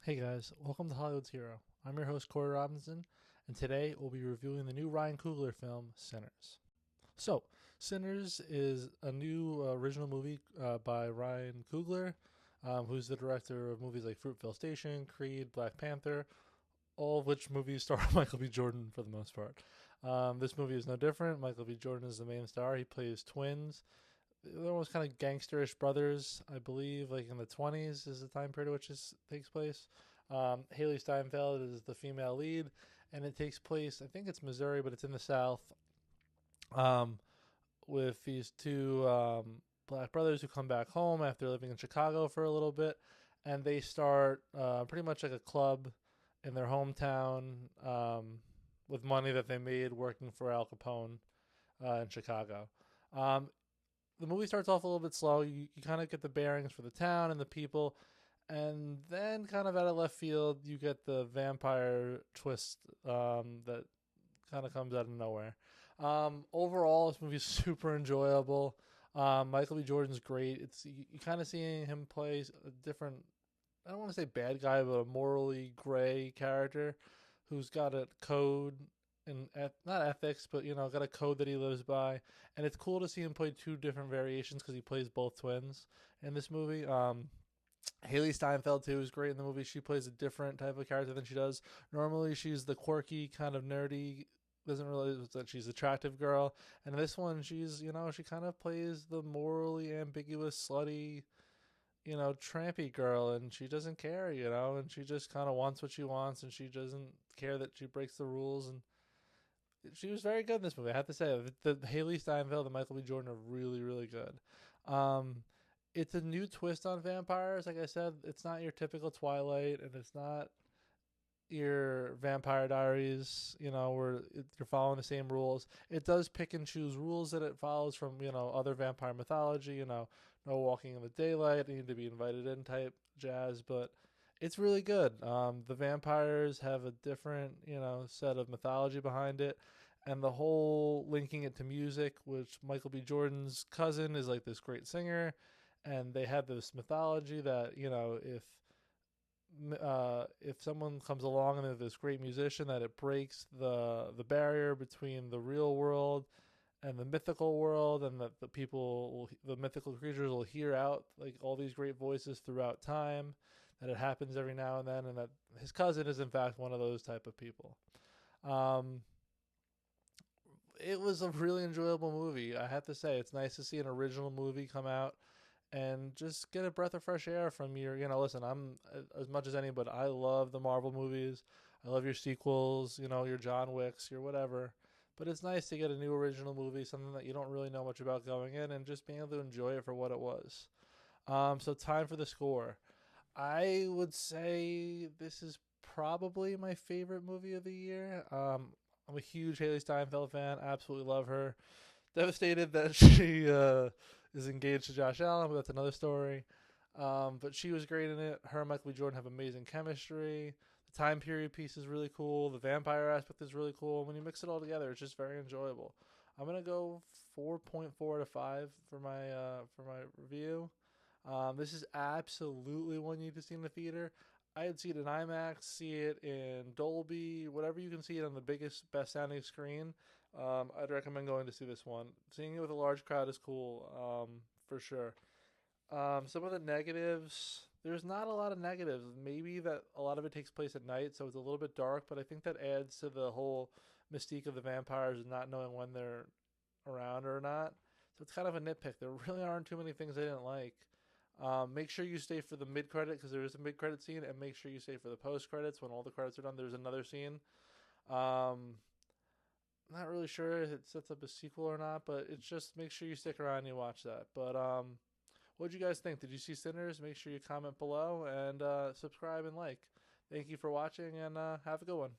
Hey guys, welcome to Hollywood's Hero. I'm your host Corey Robinson, and today we'll be reviewing the new Ryan Coogler film, Sinners. So, Sinners is a new original movie by Ryan Coogler, who's the director of movies like Fruitvale Station, Creed, Black Panther, all of which movies star Michael B. Jordan for the most part. This movie is no different. Michael B. Jordan is the main star. He plays twins. They're almost kind of gangsterish brothers, I believe, like in the 20s is the time period at which this takes place. Haley Steinfeld is the female lead, and it takes place, I think it's Missouri, but it's in the South, um, with these two black brothers who come back home after living in Chicago for a little bit, and they start pretty much like a club in their hometown with money that they made working for Al Capone in Chicago. Um, the movie starts off a little bit slow. You kind of get the bearings for the town and the people, and then kind of out of left field, you get the vampire twist that kind of comes out of nowhere. Overall, this movie is super enjoyable. Michael B. Jordan's great. It's you kind of seeing him play a different. I don't want to say bad guy, but a morally gray character who's got a code and not ethics, but got a code that he lives by. And it's cool to see him play two different variations because he plays both twins in this movie. Haley Steinfeld too is great in the movie. She plays a different type of character than she does normally. She's the quirky, kind of nerdy, doesn't realize that she's an attractive girl. And in this one, she's she kind of plays the morally ambiguous, slutty, trampy girl, and she doesn't care, and she just kind of wants what she wants, and she doesn't care that she breaks the rules. And she was very good in this movie. I have to say, the Haley Steinfeld and Michael B. Jordan are really, really good. Um, it's a new twist on vampires. Like I said, it's not your typical Twilight, and it's not your Vampire Diaries. Where you're following the same rules. It does pick and choose rules that it follows from other vampire mythology. No walking in the daylight, need to be invited in type jazz, but it's really good. The vampires have a different, set of mythology behind it, and the whole linking it to music, which Michael B. Jordan's cousin is like this great singer, and they have this mythology that if someone comes along and they're this great musician, that it breaks the barrier between the real world and the mythical world, and that the mythical creatures will hear out like all these great voices throughout time, that it happens every now and then, and that his cousin is in fact one of those type of people. um it was a really enjoyable movie. I have to say, it's nice to see an original movie come out and just get a breath of fresh air from your, listen, I'm as much as anybody, I love the Marvel movies. I love your sequels, your John Wicks, your whatever. But it's nice to get a new original movie, something that you don't really know much about going in, and just being able to enjoy it for what it was. So time for the score. I would say this is probably my favorite movie of the year. I'm a huge Haley Steinfeld fan. Absolutely love her. Devastated that she is engaged to Josh Allen, but that's another story. But she was great in it. Her and Michael B. Jordan have amazing chemistry. The time period piece is really cool. The vampire aspect is really cool. When you mix it all together, it's just very enjoyable. I'm gonna go 4.4 to 5 for my review. This is absolutely one you need to see in the theater. I'd see it in IMAX, see it in Dolby, whatever you can see it on the biggest, best sounding screen. I'd recommend going to see this one. Seeing it with a large crowd is cool, for sure. Some of the negatives, there's not a lot of negatives. Maybe that a lot of it takes place at night, so it's a little bit dark, but I think that adds to the whole mystique of the vampires and not knowing when they're around or not. So it's kind of a nitpick. There really aren't too many things I didn't like. Make sure you stay for the mid credit because there is a mid credit scene, and make sure you stay for the post credits when all the credits are done. There's another scene. Um, not really sure if it sets up a sequel or not, but it's just make sure you stick around and you watch that. But what did you guys think? Did you see Sinners? Make sure you comment below and subscribe and like. Thank you for watching, and have a good one.